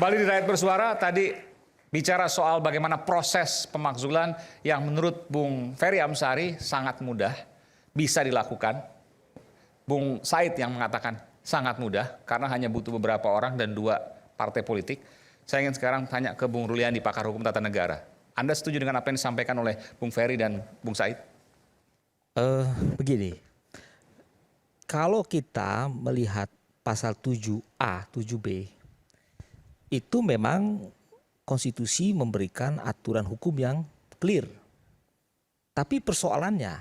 Kembali di Rakyat Bersuara, tadi bicara soal bagaimana proses pemakzulan yang menurut Bung Ferry Amsari sangat mudah, bisa dilakukan. Bung Said yang mengatakan sangat mudah, karena hanya butuh beberapa orang dan 2 partai politik. Saya ingin sekarang tanya ke Bung Ruliandi, pakar hukum tata negara. Anda setuju dengan apa yang disampaikan oleh Bung Ferry dan Bung Said? Begini, kalau kita melihat pasal 7A, 7B, itu memang konstitusi memberikan aturan hukum yang clear. Tapi persoalannya,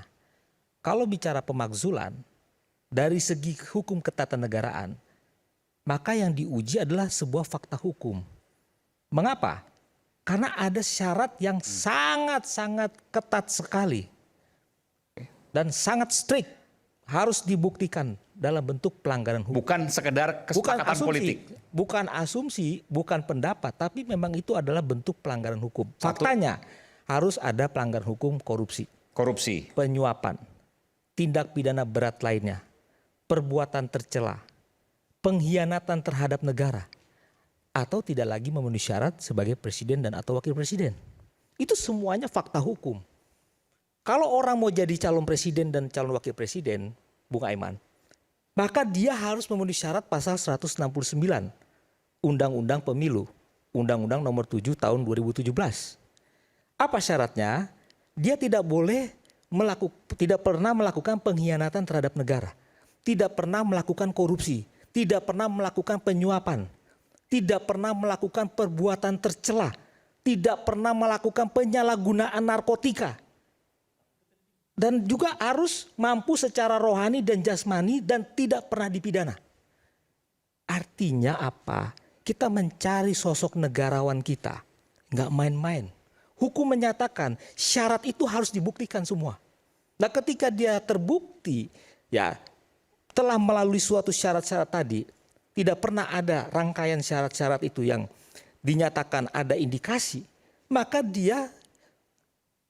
kalau bicara pemakzulan, dari segi hukum ketatanegaraan, maka yang diuji adalah sebuah fakta hukum. Mengapa? Karena ada syarat yang sangat-sangat ketat sekali dan sangat strict, harus dibuktikan dalam bentuk pelanggaran hukum. Bukan sekedar kesepakatan politik. Bukan asumsi, bukan pendapat, tapi memang itu adalah bentuk pelanggaran hukum. Faktanya harus ada pelanggaran hukum korupsi, penyuapan, tindak pidana berat lainnya, perbuatan tercela, pengkhianatan terhadap negara, atau tidak lagi memenuhi syarat sebagai presiden dan atau wakil presiden. Itu semuanya fakta hukum. Kalau orang mau jadi calon presiden dan calon wakil presiden, Bung Aiman, maka dia harus memenuhi syarat pasal 169 Undang-Undang Pemilu, Undang-Undang Nomor 7 Tahun 2017. Apa syaratnya? Dia tidak boleh tidak pernah melakukan pengkhianatan terhadap negara, tidak pernah melakukan korupsi, tidak pernah melakukan penyuapan, tidak pernah melakukan perbuatan tercela, tidak pernah melakukan penyalahgunaan narkotika. Dan juga harus mampu secara rohani dan jasmani dan tidak pernah dipidana. Artinya apa? Kita mencari sosok negarawan kita. Nggak main-main. Hukum menyatakan syarat itu harus dibuktikan semua. Nah ketika dia terbukti, ya telah melalui suatu syarat-syarat tadi, tidak pernah ada rangkaian syarat-syarat itu yang dinyatakan ada indikasi, maka dia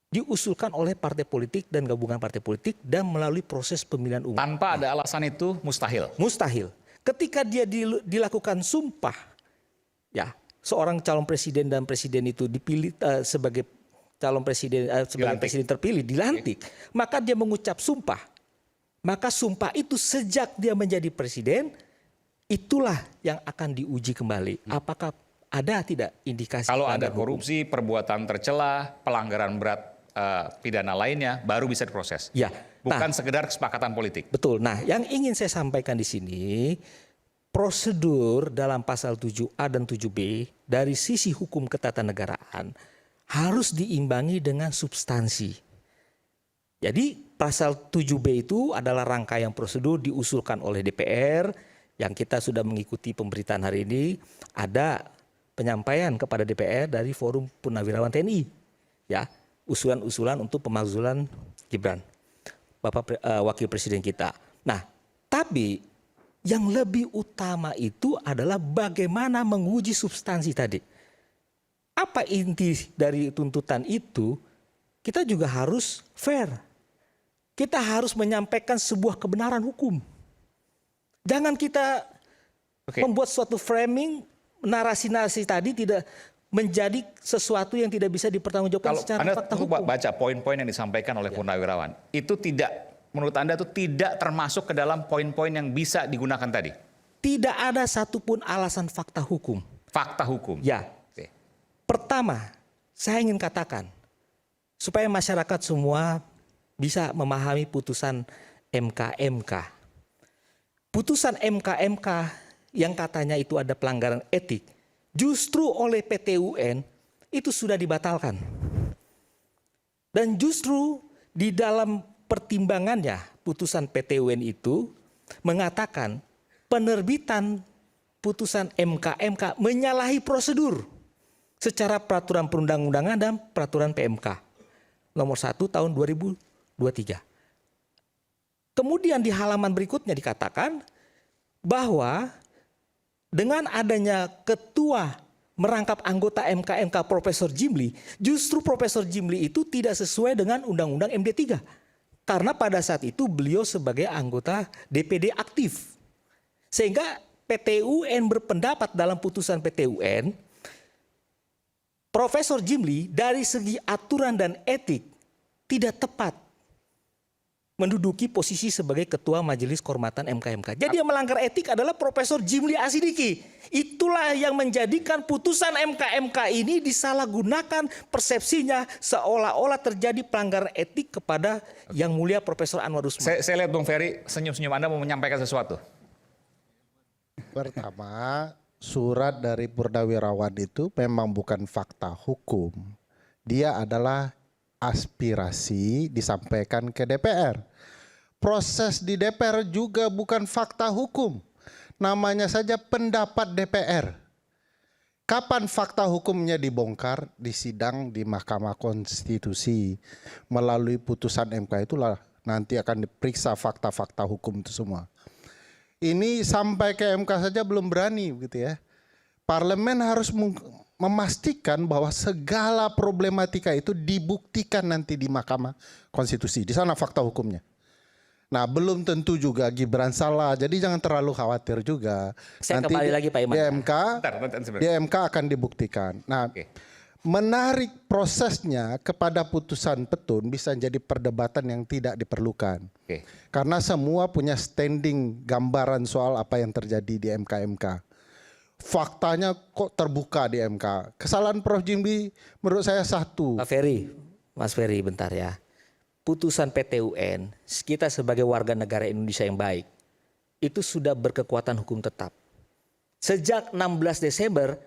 diusulkan oleh partai politik dan gabungan partai politik dan melalui proses pemilihan umum. Tanpa ada alasan itu mustahil. Mustahil. Ketika dia dilakukan sumpah, ya seorang calon presiden dan presiden itu dipilih sebagai calon presiden, sebagai presiden terpilih, dilantik, maka dia mengucap sumpah. Maka sumpah itu sejak dia menjadi presiden, itulah yang akan diuji kembali. Apakah ada tidak indikasi? Kalau ada korupsi, perbuatan tercela, pelanggaran berat pidana lainnya, baru bisa diproses. Ya. Bukan sekedar kesepakatan politik. Betul. Nah, yang ingin saya sampaikan di sini, prosedur dalam pasal 7A dan 7B dari sisi hukum ketatanegaraan harus diimbangi dengan substansi. Jadi pasal 7B itu adalah rangkaian prosedur diusulkan oleh DPR yang kita sudah mengikuti pemberitaan hari ini. Ada penyampaian kepada DPR dari Forum Purnawirawan TNI, ya, usulan-usulan untuk pemakzulan Gibran, Bapak Wakil Presiden kita. Nah, tapi yang lebih utama itu adalah bagaimana menguji substansi tadi. Apa inti dari tuntutan itu? Kita juga harus fair. Kita harus menyampaikan sebuah kebenaran hukum. Jangan kita membuat suatu framing, narasi-narasi tadi tidak menjadi sesuatu yang tidak bisa dipertanggungjawabkan secara fakta hukum. Kalau Anda baca poin-poin yang disampaikan oleh Purnawirawan, itu tidak, menurut Anda itu tidak termasuk ke dalam poin-poin yang bisa digunakan tadi? Tidak ada satupun alasan fakta hukum. Fakta hukum? Ya. Oke. Pertama, saya ingin katakan, supaya masyarakat semua bisa memahami putusan MK-MK. Putusan MK-MK yang katanya itu ada pelanggaran etik, justru oleh PT UN itu sudah dibatalkan. Dan justru di dalam pertimbangannya putusan PT UN itu mengatakan penerbitan putusan MK-MK menyalahi prosedur secara peraturan perundang-undangan dan peraturan PMK nomor 1 tahun 2023. Kemudian di halaman berikutnya dikatakan bahwa dengan adanya ketua merangkap anggota MK-MK Profesor Jimli, justru Profesor Jimli itu tidak sesuai dengan Undang-Undang MD3. Karena pada saat itu beliau sebagai anggota DPD aktif. Sehingga PT UN berpendapat dalam putusan PT UN, Profesor Jimli dari segi aturan dan etik tidak tepat menduduki posisi sebagai Ketua Majelis Kehormatan MK-MK. Jadi yang melanggar etik adalah Profesor Jimli Asidiki. Itulah yang menjadikan putusan MK-MK ini disalahgunakan persepsinya seolah-olah terjadi pelanggaran etik kepada yang mulia Profesor Anwar Usman. Saya lihat Bung Ferry senyum-senyum, Anda mau menyampaikan sesuatu. Pertama, surat dari Purnawirawan itu memang bukan fakta hukum. Dia adalah aspirasi disampaikan ke DPR. Proses di DPR juga bukan fakta hukum. Namanya saja pendapat DPR. Kapan fakta hukumnya dibongkar? Di sidang di Mahkamah Konstitusi. Melalui putusan MK itulah nanti akan diperiksa fakta-fakta hukum itu semua. Ini sampai ke MK saja belum berani gitu ya. Parlemen harus memastikan bahwa segala problematika itu dibuktikan nanti di Mahkamah Konstitusi. Di sana fakta hukumnya. Nah, belum tentu juga Gibran salah. Jadi jangan terlalu khawatir juga. Saya nanti kembali lagi Pak Iman. Di MK akan dibuktikan. Nah, menarik prosesnya kepada putusan petun bisa jadi perdebatan yang tidak diperlukan. Karena semua punya standing gambaran soal apa yang terjadi di MK-MK. Faktanya kok terbuka di MK. Kesalahan Prof. Jimli menurut saya satu. Pak Ferry, Mas Ferry bentar ya. Putusan PT UN, kita sebagai warga negara Indonesia yang baik, itu sudah berkekuatan hukum tetap. Sejak 16 Desember,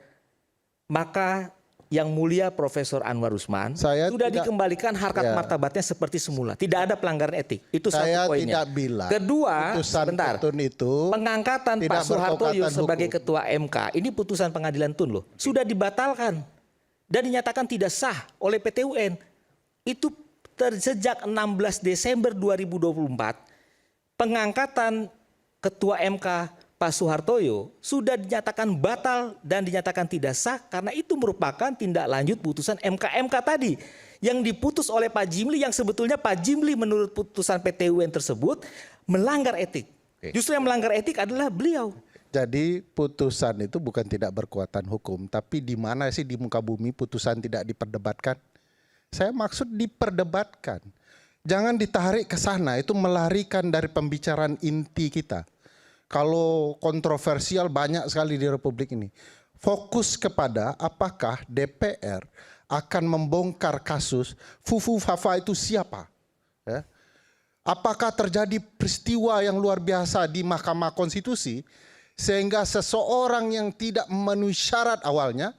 maka yang mulia Profesor Anwar Usman sudah dikembalikan harkat martabatnya seperti semula. Tidak ada pelanggaran etik. Itu satu poinnya. Tidak bilang. Kedua, sebentar. Itu pengangkatan Pak Soehartojo sebagai Ketua MK, ini putusan pengadilan Tun loh, sudah dibatalkan dan dinyatakan tidak sah oleh PT UN. Itu sejak 16 Desember 2024, pengangkatan Ketua MK Pak Soehartojo sudah dinyatakan batal dan dinyatakan tidak sah karena itu merupakan tindak lanjut putusan MK-MK tadi yang diputus oleh Pak Jimli, yang sebetulnya Pak Jimli menurut putusan PT UN tersebut melanggar etik. Justru yang melanggar etik adalah beliau. Jadi putusan itu bukan tidak berkekuatan hukum, tapi di mana sih di muka bumi putusan tidak diperdebatkan? Saya maksud diperdebatkan. Jangan ditarik ke sana, itu melarikan dari pembicaraan inti kita. Kalau kontroversial banyak sekali di Republik ini. Fokus kepada apakah DPR akan membongkar kasus Fufu Fafa itu siapa? Ya. Apakah terjadi peristiwa yang luar biasa di Mahkamah Konstitusi sehingga seseorang yang tidak memenuhi syarat awalnya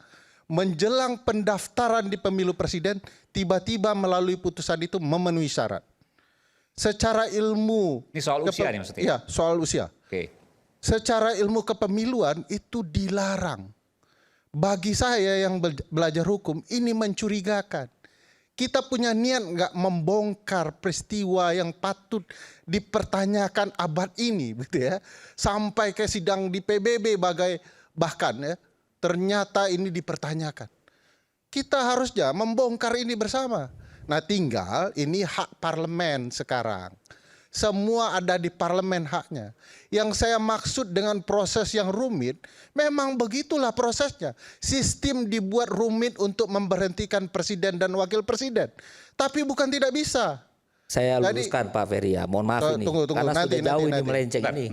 menjelang pendaftaran di pemilu presiden tiba-tiba melalui putusan itu memenuhi syarat. Secara ilmu, ini soal usia nih maksudnya? Iya, soal usia. Secara ilmu kepemiluan itu dilarang. Bagi saya yang belajar hukum ini mencurigakan. Kita punya niat nggak membongkar peristiwa yang patut dipertanyakan abad ini, gitu ya, sampai ke sidang di PBB bahkan ya. Ternyata ini dipertanyakan. Kita harusnya membongkar ini bersama. Nah, tinggal ini hak parlemen sekarang. Semua ada di parlemen haknya. Yang saya maksud dengan proses yang rumit, memang begitulah prosesnya. Sistem dibuat rumit untuk memberhentikan presiden dan wakil presiden. Tapi bukan tidak bisa. Saya luruskan Pak Ferry ya, mohon maaf ini. Tunggu, karena nanti, sudah jauh nanti. ini melenceng ini.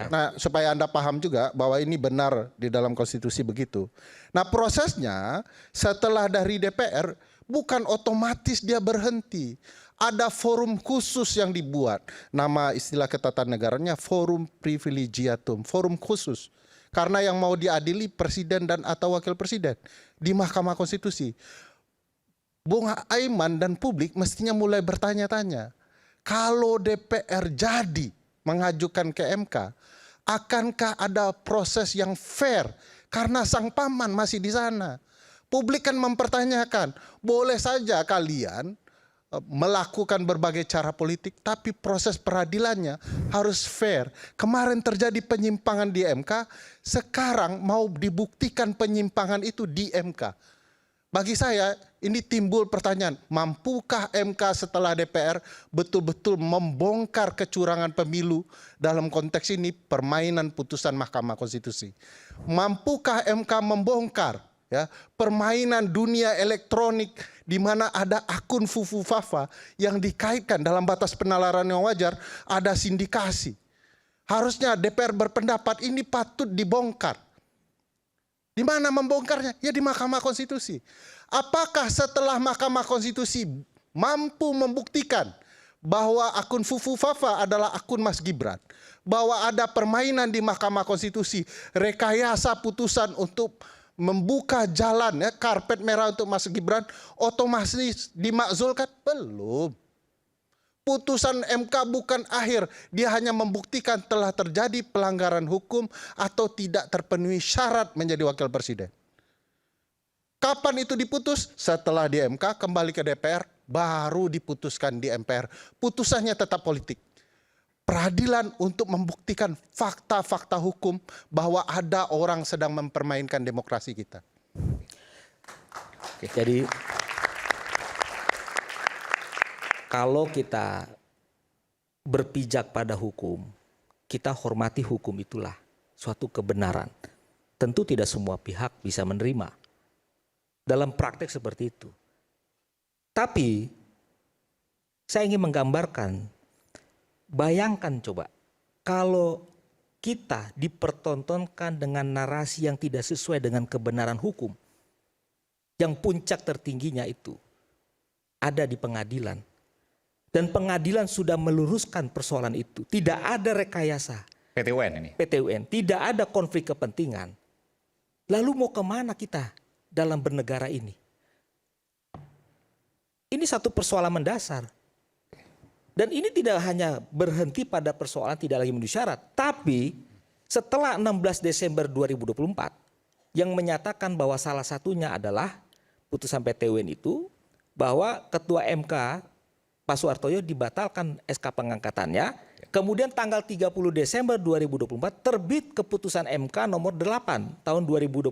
Nah, supaya Anda paham juga bahwa ini benar di dalam konstitusi begitu. Nah, prosesnya setelah dari DPR bukan otomatis dia berhenti. Ada forum khusus yang dibuat. Nama istilah ketatanegaranya forum privilegiatum, forum khusus. Karena yang mau diadili presiden dan atau wakil presiden di Mahkamah Konstitusi. Bung Aiman dan publik mestinya mulai bertanya-tanya, kalau DPR jadi mengajukan ke MK, akankah ada proses yang fair? Karena sang paman masih di sana. Publik kan mempertanyakan, boleh saja kalian melakukan berbagai cara politik, tapi proses peradilannya harus fair. Kemarin terjadi penyimpangan di MK, sekarang mau dibuktikan penyimpangan itu di MK. bagi saya ini timbul pertanyaan, mampukah MK setelah DPR betul-betul membongkar kecurangan pemilu dalam konteks ini permainan putusan Mahkamah Konstitusi? Mampukah MK membongkar ya permainan dunia elektronik di mana ada akun Fufu Fafa yang dikaitkan dalam batas penalaran yang wajar, ada sindikasi. Harusnya DPR berpendapat ini patut dibongkar. Di mana membongkarnya? Ya di Mahkamah Konstitusi. Apakah setelah Mahkamah Konstitusi mampu membuktikan bahwa akun Fufu Fafa adalah akun Mas Gibran, bahwa ada permainan di Mahkamah Konstitusi, rekayasa putusan untuk membuka jalan ya karpet merah untuk Mas Gibran, otomatis dimakzulkan? Belum. Putusan MK bukan akhir, dia hanya membuktikan telah terjadi pelanggaran hukum atau tidak terpenuhi syarat menjadi wakil presiden. Kapan itu diputus? Setelah di MK kembali ke DPR, baru diputuskan di MPR. Putusannya tetap politik. Peradilan untuk membuktikan fakta-fakta hukum bahwa ada orang sedang mempermainkan demokrasi kita. Oke, jadi kalau kita berpijak pada hukum, kita hormati hukum, itulah suatu kebenaran. Tentu tidak semua pihak bisa menerima dalam praktek seperti itu. Tapi saya ingin menggambarkan, bayangkan coba kalau kita dipertontonkan dengan narasi yang tidak sesuai dengan kebenaran hukum, yang puncak tertingginya itu ada di pengadilan. Dan pengadilan sudah meluruskan persoalan itu. Tidak ada rekayasa. PT UN ini. PT UN. Tidak ada konflik kepentingan. Lalu mau kemana kita dalam bernegara ini? Ini satu persoalan mendasar. Dan ini tidak hanya berhenti pada persoalan tidak lagi memenuhi syarat. Tapi setelah 16 Desember 2024 yang menyatakan bahwa salah satunya adalah putusan PT UN itu, bahwa Ketua MK Pak Suhartoyo dibatalkan SK pengangkatannya, kemudian tanggal 30 Desember 2024 terbit keputusan MK nomor 8 tahun 2024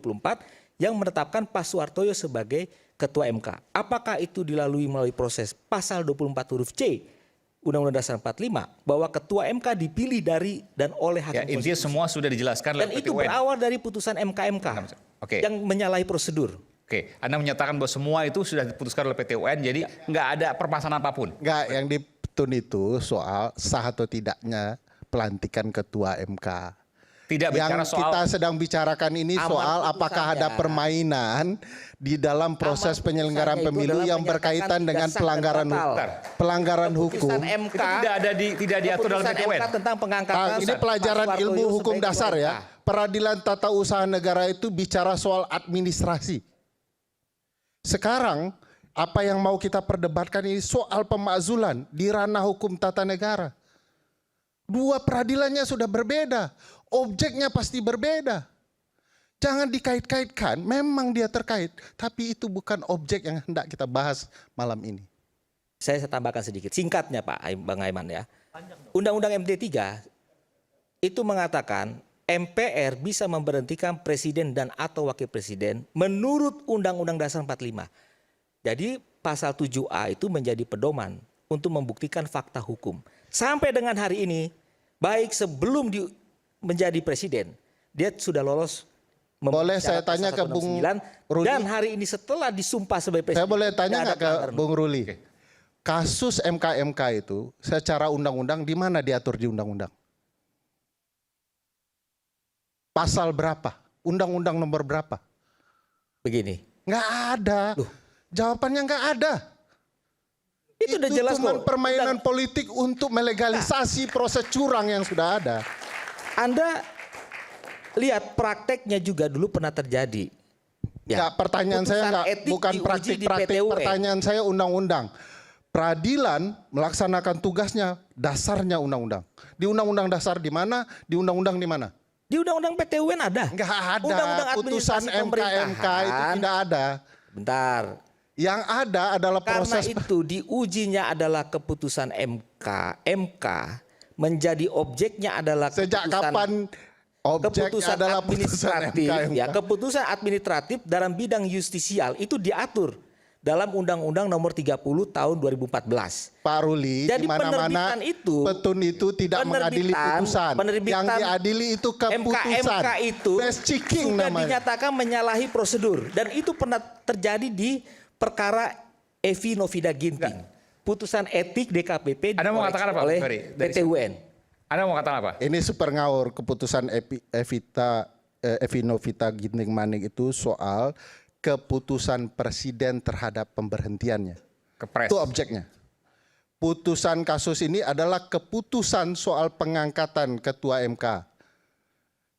yang menetapkan Pak Suhartoyo sebagai Ketua MK. Apakah itu dilalui melalui proses pasal 24 huruf C Undang-Undang Dasar 45 bahwa Ketua MK dipilih dari dan oleh hakim konstitusi? Intinya semua sudah dijelaskan dan itu berawal dari putusan MK yang menyalahi prosedur. Oke, Anda menyatakan bahwa semua itu sudah diputuskan oleh PT UN, jadi nggak ada permasalahan apapun. Nggak, yang ditun itu soal sah atau tidaknya pelantikan Ketua MK. Tidak bicara yang soal kita sedang bicarakan ini soal apakah ada permainan di dalam proses penyelenggaraan pemilu yang berkaitan dengan pelanggaran hukum. MK, itu tidak diatur dalam PT UN. Tentang pengangkatan. Ini pelajaran ilmu hukum dasar ya. Peradilan tata usaha negara itu bicara soal administrasi. Sekarang apa yang mau kita perdebatkan ini soal pemakzulan di ranah hukum tata negara. Dua peradilannya sudah berbeda, objeknya pasti berbeda. Jangan dikait-kaitkan, memang dia terkait, tapi itu bukan objek yang hendak kita bahas malam ini. Saya tambahkan sedikit, singkatnya Pak Bang Aiman ya. Undang-Undang MD 3 itu mengatakan MPR bisa memberhentikan presiden dan atau wakil presiden menurut Undang-Undang Dasar 45. Jadi pasal 7A itu menjadi pedoman untuk membuktikan fakta hukum. Sampai dengan hari ini, baik sebelum menjadi presiden, dia sudah lolos. Boleh saya tanya ke Bung Ruli? Dan hari ini setelah disumpah sebagai presiden. Saya boleh tanya nggak ke Bung Ruli? Kasus MK itu secara undang-undang di mana diatur di undang-undang? Pasal berapa? Undang-undang nomor berapa? Begini. Nggak ada. Loh. Jawabannya nggak ada. Itu udah jelas cuma permainan politik untuk melegalisasi proses curang yang sudah ada. Anda lihat prakteknya juga dulu pernah terjadi. Ya, pertanyaan saya bukan praktik-praktik, pertanyaan saya undang-undang. Peradilan melaksanakan tugasnya dasarnya undang-undang. Di undang-undang dasar di mana? Di undang-undang di mana? Di undang-undang PT UN ada. Enggak ada. Undang-undang Putusan MK itu tidak ada. Bentar. Yang ada adalah proses. Karena itu diujinya adalah keputusan MK. MK menjadi objeknya adalah sejak keputusan. kapan Objeknya keputusan adalah putusan administratif, MK. ya, keputusan administratif dalam bidang justisial itu diatur dalam Undang-Undang Nomor 30 Tahun 2014. Pak Ruli, Jadi di mana-mana penerbitan itu, petun itu tidak mengadili putusan. Yang diadili itu keputusan. MK itu Best checking sudah namanya. dinyatakan menyalahi prosedur dan itu pernah terjadi di perkara Evi Novida Ginting. Putusan etik DKPP Anda mau katakan apa, oleh Ferry? PT UN. Anda mau katakan apa? Ini super ngawur keputusan Evi Novita Ginting Manik itu soal keputusan presiden terhadap pemberhentiannya. Kepres. Itu objeknya. Putusan kasus ini adalah keputusan soal pengangkatan ketua MK.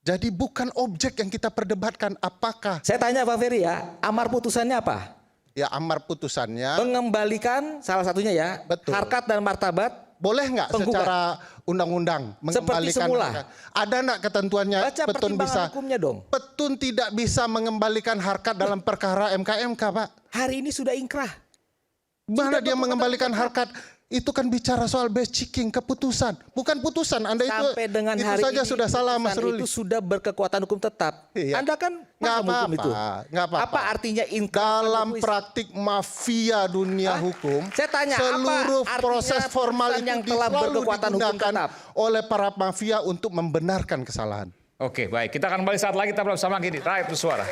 Jadi bukan objek yang kita perdebatkan apakah. Saya tanya Bang Ferry ya, amar putusannya apa? Ya amar putusannya. Mengembalikan salah satunya ya, Betul. harkat dan martabat. Boleh nggak Penggugat. secara undang-undang Seperti semula. Ada nggak ketentuannya? Baca Petun pertimbangan bisa. hukumnya dong. Petun tidak bisa mengembalikan harkat dalam perkara MK, Pak. Hari ini sudah ingkrah. Mana Sudah dia berkekuatan mengembalikan hukum. harkat? Itu kan bicara soal best checking, keputusan, bukan putusan. Anda Sampai dengan itu hari saja ini sudah salah, Mas putusan Ruli. itu sudah berkekuatan hukum tetap. Iya. Anda kan Nggak paham hukum itu. nggak apa-apa. Apa artinya ingkrah? Dalam praktik mafia dunia hukum, Saya tanya, seluruh apa artinya proses formal putusan itu yang telah selalu berkekuatan hukum digunakan tetap? oleh para mafia untuk membenarkan kesalahan. Oke, baik. Kita akan kembali saat lagi. Kita bersama gini. Rakyat bersuara.